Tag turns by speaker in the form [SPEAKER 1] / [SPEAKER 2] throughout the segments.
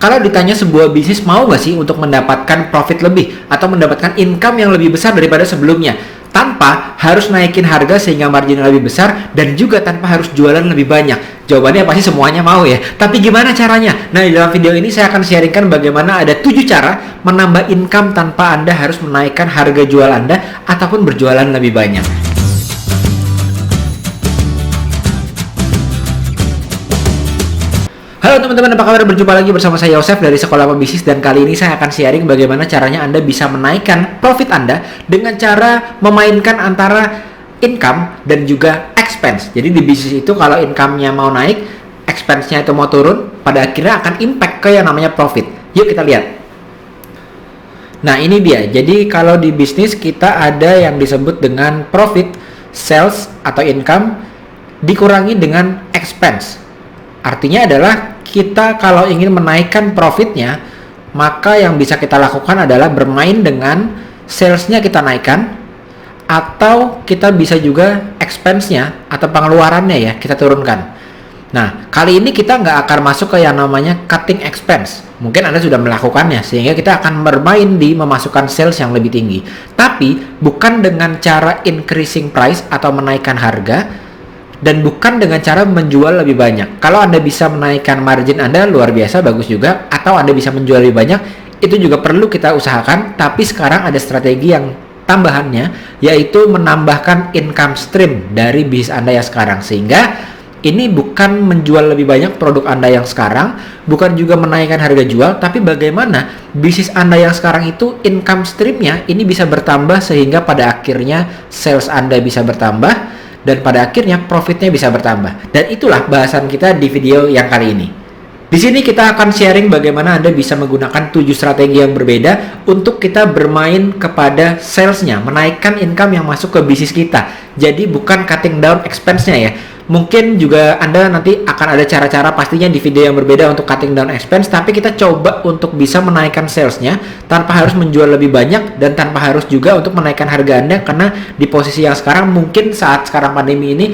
[SPEAKER 1] Kalau ditanya sebuah bisnis mau nggak sih untuk mendapatkan profit lebih atau mendapatkan income yang lebih besar daripada sebelumnya, tanpa harus naikin harga sehingga margin lebih besar dan juga tanpa harus jualan lebih banyak? Jawabannya pasti semuanya mau ya. Tapi gimana caranya? Nah, di dalam video ini saya akan sharingkan bagaimana ada 7 cara menambah income tanpa Anda harus menaikkan harga jual Anda ataupun berjualan lebih banyak. Halo teman-teman, apa kabar? Berjumpa lagi bersama saya Yosef dari Sekolah Pebisnis, dan kali ini saya akan sharing bagaimana caranya Anda bisa menaikkan profit Anda dengan cara memainkan antara income dan juga expense. Jadi di bisnis itu kalau income-nya mau naik, expense-nya itu mau turun, pada akhirnya akan impact ke yang namanya profit. Yuk kita lihat. Nah, ini dia. Jadi kalau di bisnis kita ada yang disebut dengan profit, sales atau income dikurangi dengan expense. Artinya adalah kita kalau ingin menaikkan profitnya, maka yang bisa kita lakukan adalah bermain dengan salesnya kita naikkan, atau kita bisa juga expense-nya atau pengeluarannya ya kita turunkan. Nah, kali ini kita nggak akan masuk ke yang namanya cutting expense. Mungkin Anda sudah melakukannya, sehingga kita akan bermain di memasukkan sales yang lebih tinggi. Tapi bukan dengan cara increasing price atau menaikkan harga, dan bukan dengan cara menjual lebih banyak. Kalau Anda bisa menaikkan margin Anda, luar biasa, bagus juga. Atau Anda bisa menjual lebih banyak, itu juga perlu kita usahakan. Tapi sekarang ada strategi yang tambahannya, yaitu menambahkan income stream dari bisnis Anda yang sekarang. Sehingga ini bukan menjual lebih banyak produk Anda yang sekarang, bukan juga menaikkan harga jual, tapi bagaimana bisnis Anda yang sekarang itu income streamnya ini bisa bertambah sehingga pada akhirnya sales Anda bisa bertambah, dan pada akhirnya profitnya bisa bertambah. Dan itulah bahasan kita di video yang kali ini. Di sini kita akan sharing bagaimana Anda bisa menggunakan 7 strategi yang berbeda untuk kita bermain kepada salesnya, menaikkan income yang masuk ke bisnis kita. Jadi bukan cutting down expense-nya ya. Mungkin juga Anda nanti akan ada cara-cara pastinya di video yang berbeda untuk cutting down expense, tapi kita coba untuk bisa menaikkan salesnya tanpa harus menjual lebih banyak dan tanpa harus juga untuk menaikkan harga Anda, karena di posisi yang sekarang mungkin saat sekarang pandemi ini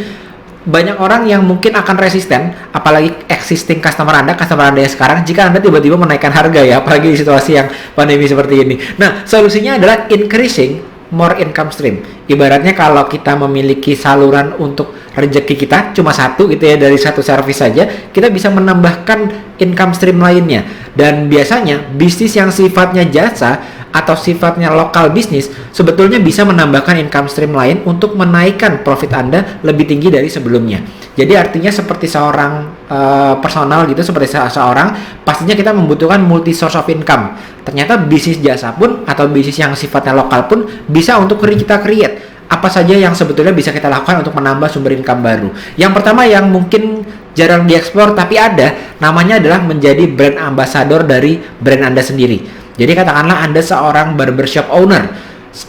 [SPEAKER 1] banyak orang yang mungkin akan resisten, apalagi existing customer Anda yang sekarang, jika Anda tiba-tiba menaikkan harga ya, apalagi di situasi yang pandemi seperti ini. Nah, solusinya adalah increasing more income stream. Ibaratnya kalau kita memiliki saluran untuk rezeki kita cuma satu gitu ya, dari satu service saja, kita bisa menambahkan income stream lainnya. Dan biasanya bisnis yang sifatnya jasa atau sifatnya lokal bisnis sebetulnya bisa menambahkan income stream lain untuk menaikkan profit Anda lebih tinggi dari sebelumnya. Jadi artinya seperti seorang personal gitu, seperti seorang, pastinya kita membutuhkan multi source of income. Ternyata bisnis jasa pun atau bisnis yang sifatnya lokal pun bisa untuk kita create. Apa saja yang sebetulnya bisa kita lakukan untuk menambah sumber income baru. Yang pertama yang mungkin jarang dieksplor tapi ada, namanya adalah menjadi brand ambassador dari brand Anda sendiri. Jadi katakanlah Anda seorang barbershop owner.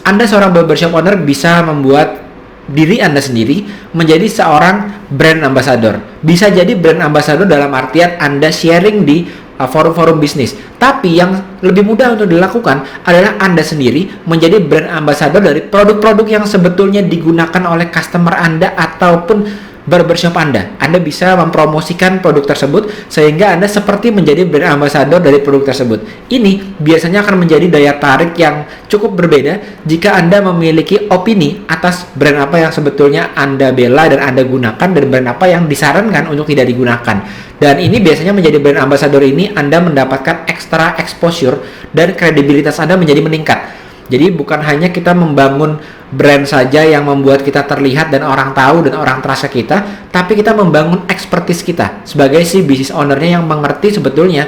[SPEAKER 1] Anda seorang barbershop owner bisa membuat diri Anda sendiri menjadi seorang brand ambassador. Bisa jadi brand ambassador dalam artian Anda sharing di forum-forum bisnis. Tapi yang lebih mudah untuk dilakukan adalah Anda sendiri menjadi brand ambassador dari produk-produk yang sebetulnya digunakan oleh customer Anda ataupun barbershop Anda. Anda bisa mempromosikan produk tersebut sehingga Anda seperti menjadi brand ambassador dari produk tersebut. Ini biasanya akan menjadi daya tarik yang cukup berbeda jika Anda memiliki opini atas brand apa yang sebetulnya Anda bela dan Anda gunakan, dan brand apa yang disarankan untuk tidak digunakan. Dan ini biasanya menjadi brand ambassador ini Anda mendapatkan extra exposure dan kredibilitas Anda menjadi meningkat. Jadi bukan hanya kita membangun brand saja yang membuat kita terlihat dan orang tahu dan orang terasa kita, tapi kita membangun expertise kita sebagai si business ownernya yang mengerti sebetulnya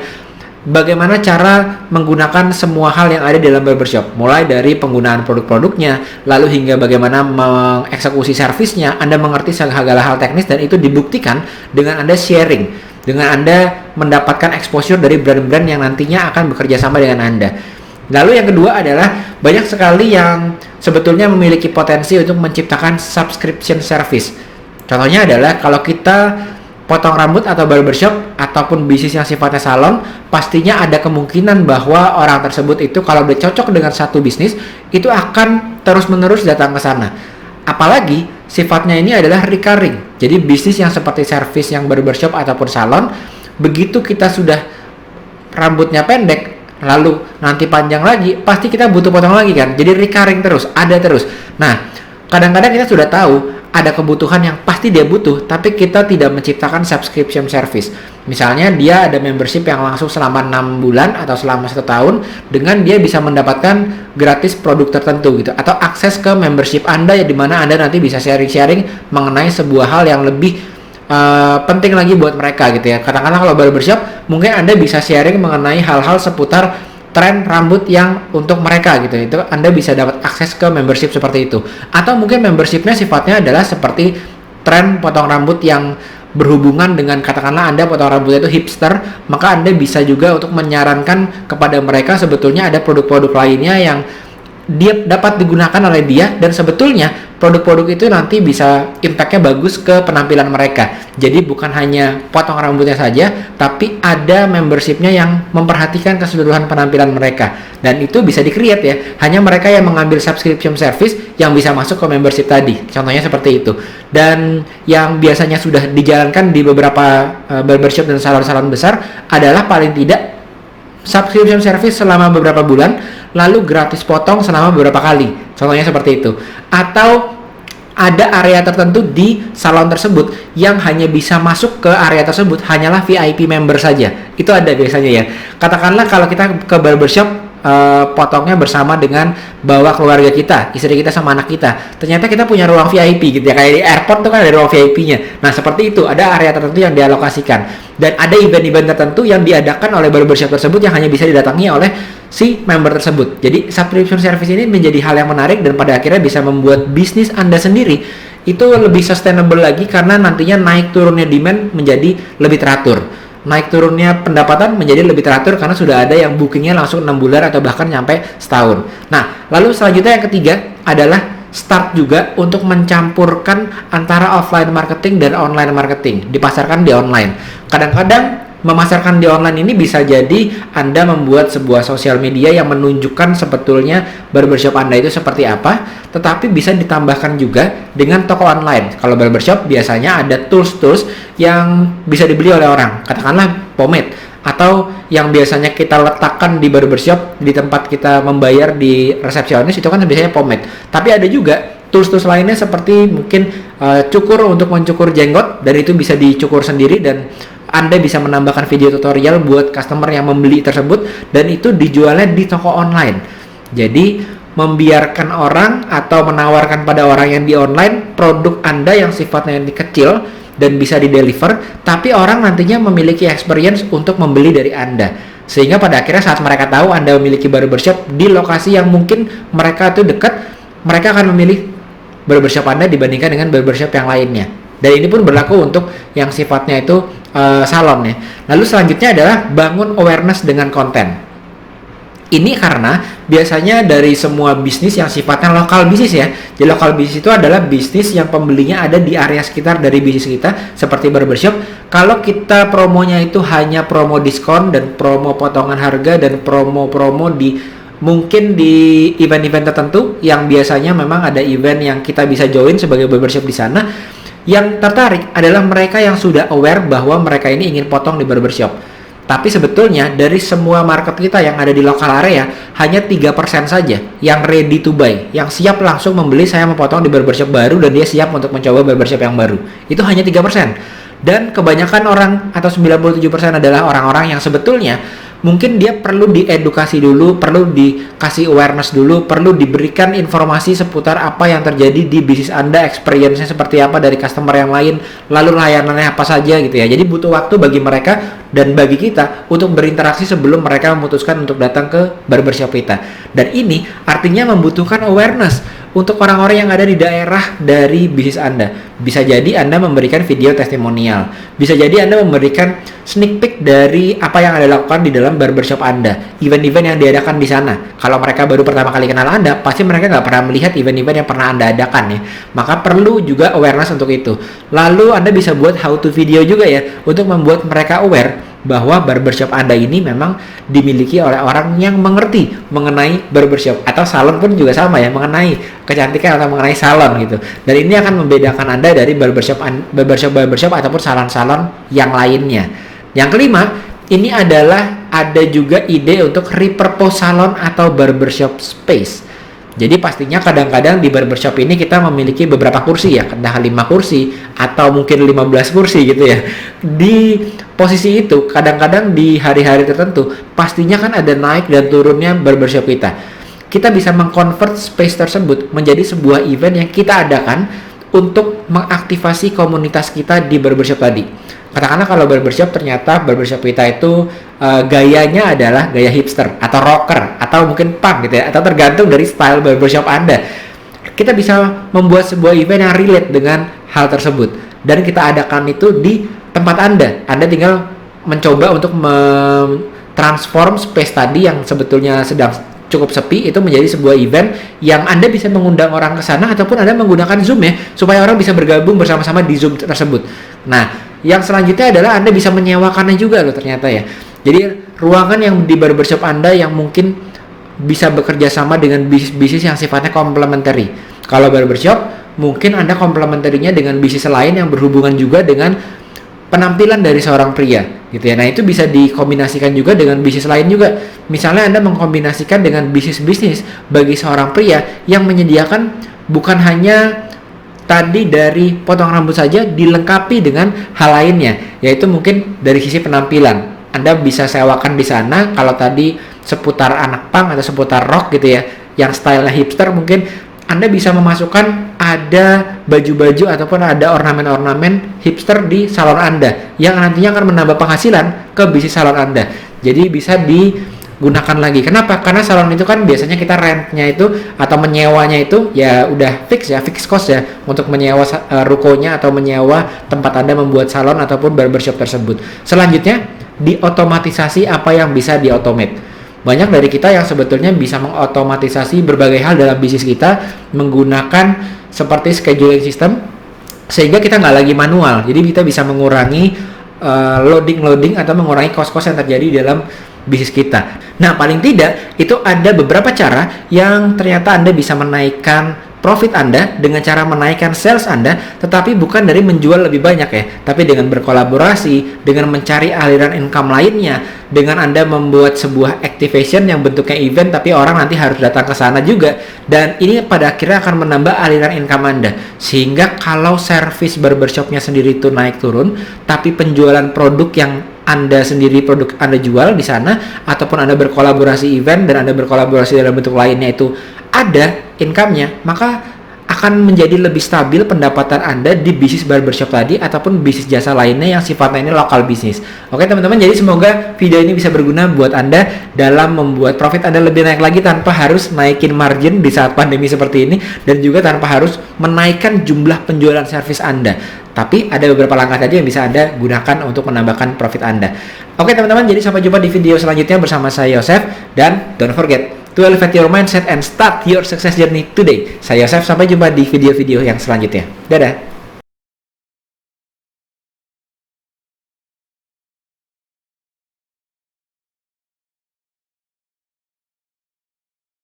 [SPEAKER 1] bagaimana cara menggunakan semua hal yang ada di dalam barbershop, mulai dari penggunaan produk-produknya, lalu hingga bagaimana mengeksekusi servisnya. Anda mengerti segala hal teknis dan itu dibuktikan dengan Anda sharing, dengan Anda mendapatkan exposure dari brand-brand yang nantinya akan bekerja sama dengan Anda. Lalu yang kedua adalah banyak sekali yang sebetulnya memiliki potensi untuk menciptakan subscription service. Contohnya adalah kalau kita potong rambut atau barbershop ataupun bisnis yang sifatnya salon, pastinya ada kemungkinan bahwa orang tersebut itu kalau udah cocok dengan satu bisnis, itu akan terus-menerus datang ke sana. Apalagi sifatnya ini adalah recurring. Jadi bisnis yang seperti service yang barbershop ataupun salon, begitu kita sudah rambutnya pendek, lalu nanti panjang lagi, pasti kita butuh potong lagi kan. Jadi recurring terus, ada terus. Nah, kadang-kadang kita sudah tahu ada kebutuhan yang pasti dia butuh, tapi kita tidak menciptakan subscription service. Misalnya dia ada membership yang langsung selama 6 bulan atau selama 1 tahun, dengan dia bisa mendapatkan gratis produk tertentu gitu, atau akses ke membership Anda ya, dimana Anda nanti bisa sharing-sharing mengenai sebuah hal yang lebih penting lagi buat mereka gitu ya. Katakanlah kalau barbershop, mungkin Anda bisa sharing mengenai hal-hal seputar tren rambut yang untuk mereka gitu. Itu Anda bisa dapat akses ke membership seperti itu. Atau mungkin membershipnya sifatnya adalah seperti tren potong rambut yang berhubungan dengan, katakanlah Anda potong rambutnya itu hipster, maka Anda bisa juga untuk menyarankan kepada mereka sebetulnya ada produk-produk lainnya yang dia dapat digunakan oleh dia, dan sebetulnya produk-produk itu nanti bisa impact-nya bagus ke penampilan mereka. Jadi bukan hanya potong rambutnya saja, tapi ada membership-nya yang memperhatikan keseluruhan penampilan mereka. Dan itu bisa di-create ya, hanya mereka yang mengambil subscription service yang bisa masuk ke membership tadi. Contohnya seperti itu. Dan yang biasanya sudah dijalankan di beberapa barbershop dan salon-salon besar adalah paling tidak subscription service selama beberapa bulan, lalu gratis potong selama beberapa kali. Contohnya seperti itu. Atau ada area tertentu di salon tersebut yang hanya bisa masuk ke area tersebut hanyalah VIP member saja. Itu ada biasanya ya. Katakanlah kalau kita ke barbershop, potongnya bersama dengan bawa keluarga kita, istri kita sama anak kita. Ternyata kita punya ruang VIP gitu ya, kayak di airport tuh kan ada ruang VIP-nya. Nah, seperti itu, ada area tertentu yang dialokasikan. Dan ada event-event tertentu yang diadakan oleh barbershop tersebut yang hanya bisa didatangi oleh si member tersebut. Jadi, subscription service ini menjadi hal yang menarik dan pada akhirnya bisa membuat bisnis Anda sendiri itu lebih sustainable lagi, karena nantinya naik turunnya demand menjadi lebih teratur. Naik turunnya pendapatan menjadi lebih teratur karena sudah ada yang bookingnya langsung 6 bulan atau bahkan sampai setahun. Nah, lalu selanjutnya yang ketiga adalah start juga untuk mencampurkan antara offline marketing dan online marketing, dipasarkan di online. Kadang-kadang memasarkan di online ini bisa jadi Anda membuat sebuah sosial media yang menunjukkan sebetulnya barbershop Anda itu seperti apa, tetapi bisa ditambahkan juga dengan toko online. Kalau barbershop biasanya ada tools-tools yang bisa dibeli oleh orang, katakanlah pomade, atau yang biasanya kita letakkan di barbershop di tempat kita membayar di resepsionis, itu kan biasanya pomade. Tapi ada juga tools-tools lainnya seperti mungkin cukur untuk mencukur jenggot, dan itu bisa dicukur sendiri dan Anda bisa menambahkan video tutorial buat customer yang membeli tersebut, dan itu dijualnya di toko online. Jadi membiarkan orang atau menawarkan pada orang yang di online produk Anda yang sifatnya yang kecil dan bisa di-deliver, tapi orang nantinya memiliki experience untuk membeli dari Anda. Sehingga pada akhirnya saat mereka tahu Anda memiliki barbershop di lokasi yang mungkin mereka itu dekat, mereka akan memilih barbershop Anda dibandingkan dengan barbershop yang lainnya. Dan ini pun berlaku untuk yang sifatnya itu salon ya. Lalu selanjutnya adalah bangun awareness dengan konten. Ini karena biasanya dari semua bisnis yang sifatnya lokal bisnis ya. Jadi lokal bisnis itu adalah bisnis yang pembelinya ada di area sekitar dari bisnis kita, seperti barbershop. Kalau kita promonya itu hanya promo diskon dan promo potongan harga dan promo-promo di mungkin di event-event tertentu yang biasanya memang ada event yang kita bisa join sebagai barbershop di sana. Yang tertarik adalah mereka yang sudah aware bahwa mereka ini ingin potong di barbershop. Tapi sebetulnya dari semua market kita yang ada di lokal area, hanya 3% saja yang ready to buy, yang siap langsung membeli saya mau potong di barbershop baru dan dia siap untuk mencoba barbershop yang baru. Itu hanya 3%. Dan kebanyakan orang atau 97% adalah orang-orang yang sebetulnya mungkin dia perlu diedukasi dulu, perlu dikasih awareness dulu, perlu diberikan informasi seputar apa yang terjadi di bisnis Anda, experience-nya seperti apa dari customer yang lain, lalu layanannya apa saja gitu ya. Jadi butuh waktu bagi mereka dan bagi kita untuk berinteraksi sebelum mereka memutuskan untuk datang ke barbershop kita. Dan ini artinya membutuhkan awareness untuk orang-orang yang ada di daerah dari bisnis Anda. Bisa jadi Anda memberikan video testimonial, bisa jadi Anda memberikan sneak peek dari apa yang Anda lakukan di dalam barbershop Anda, event-event yang diadakan di sana. Kalau mereka baru pertama kali kenal Anda, pasti mereka nggak pernah melihat event-event yang pernah Anda adakan ya. Maka perlu juga awareness untuk itu. Lalu Anda bisa buat how to video juga ya, untuk membuat mereka aware bahwa barbershop Anda ini memang dimiliki oleh orang yang mengerti mengenai barbershop, atau salon pun juga sama ya, mengenai kecantikan atau mengenai salon gitu. Dan ini akan membedakan Anda dari barbershop ataupun salon-salon yang lainnya. Yang kelima, ini adalah ada juga ide untuk repurpose salon atau barbershop space. Jadi pastinya kadang-kadang di barbershop ini kita memiliki beberapa kursi ya, entah 5 kursi atau mungkin 15 kursi gitu ya. Di posisi itu kadang-kadang di hari-hari tertentu pastinya kan ada naik dan turunnya barbershop kita. Kita bisa mengconvert space tersebut menjadi sebuah event yang kita adakan untuk mengaktifasi komunitas kita di barbershop tadi. Katakanlah kalau barbershop ternyata barbershop kita itu gayanya adalah gaya hipster atau rocker atau mungkin punk gitu ya, atau tergantung dari style barbershop Anda. Kita bisa membuat sebuah event yang relate dengan hal tersebut dan kita adakan itu di tempat Anda. Anda tinggal mencoba untuk transform space tadi yang sebetulnya sedang cukup sepi itu menjadi sebuah event yang Anda bisa mengundang orang ke sana ataupun Anda menggunakan Zoom ya, supaya orang bisa bergabung bersama-sama di Zoom tersebut. Nah, yang selanjutnya adalah Anda bisa menyewakannya juga loh ternyata ya. Jadi ruangan yang di barbershop Anda yang mungkin bisa bekerja sama dengan bisnis yang sifatnya complementary. Kalau barbershop, mungkin Anda komplementerinya dengan bisnis lain yang berhubungan juga dengan penampilan dari seorang pria gitu ya. Nah, itu bisa dikombinasikan juga dengan bisnis lain juga. Misalnya Anda mengkombinasikan dengan bisnis bagi seorang pria yang menyediakan bukan hanya tadi dari potong rambut saja, dilengkapi dengan hal lainnya, yaitu mungkin dari sisi penampilan. Anda bisa sewakan di sana kalau tadi seputar anak punk atau seputar rock gitu ya, yang stylenya hipster, mungkin Anda bisa memasukkan ada baju-baju ataupun ada ornamen-ornamen hipster di salon Anda yang nantinya akan menambah penghasilan ke bisnis salon Anda. Jadi bisa digunakan lagi. Kenapa? Karena salon itu kan biasanya kita rentnya itu atau menyewanya itu ya udah fix cost ya untuk menyewa rukonya atau menyewa tempat Anda membuat salon ataupun barbershop tersebut. Selanjutnya, diotomatisasi apa yang bisa diautomate. Banyak dari kita yang sebetulnya bisa mengotomatisasi berbagai hal dalam bisnis kita menggunakan seperti scheduling system sehingga kita nggak lagi manual. Jadi kita bisa mengurangi loading atau mengurangi cost-cost yang terjadi dalam bisnis kita. Nah, paling tidak itu ada beberapa cara yang ternyata Anda bisa menaikkan profit Anda dengan cara menaikkan sales Anda, tetapi bukan dari menjual lebih banyak ya, tapi dengan berkolaborasi, dengan mencari aliran income lainnya, dengan Anda membuat sebuah activation yang bentuknya event, tapi orang nanti harus datang ke sana juga, dan ini pada akhirnya akan menambah aliran income Anda, sehingga kalau service barbershopnya sendiri itu naik turun, tapi penjualan produk yang Anda sendiri produk Anda jual di sana, ataupun Anda berkolaborasi event dan Anda berkolaborasi dalam bentuk lainnya itu ada income-nya, maka akan menjadi lebih stabil pendapatan Anda di bisnis barbershop tadi ataupun bisnis jasa lainnya yang sifatnya ini lokal bisnis. Oke teman-teman, jadi semoga video ini bisa berguna buat Anda dalam membuat profit Anda lebih naik lagi tanpa harus naikin margin di saat pandemi seperti ini, dan juga tanpa harus menaikkan jumlah penjualan servis Anda. Tapi ada beberapa langkah tadi yang bisa Anda gunakan untuk menambahkan profit Anda. Oke teman-teman, jadi sampai jumpa di video selanjutnya bersama saya Yosef, dan don't forget to elevate your mindset and start your success journey today. Saya Yosef, sampai jumpa di video-video yang selanjutnya. Dadah.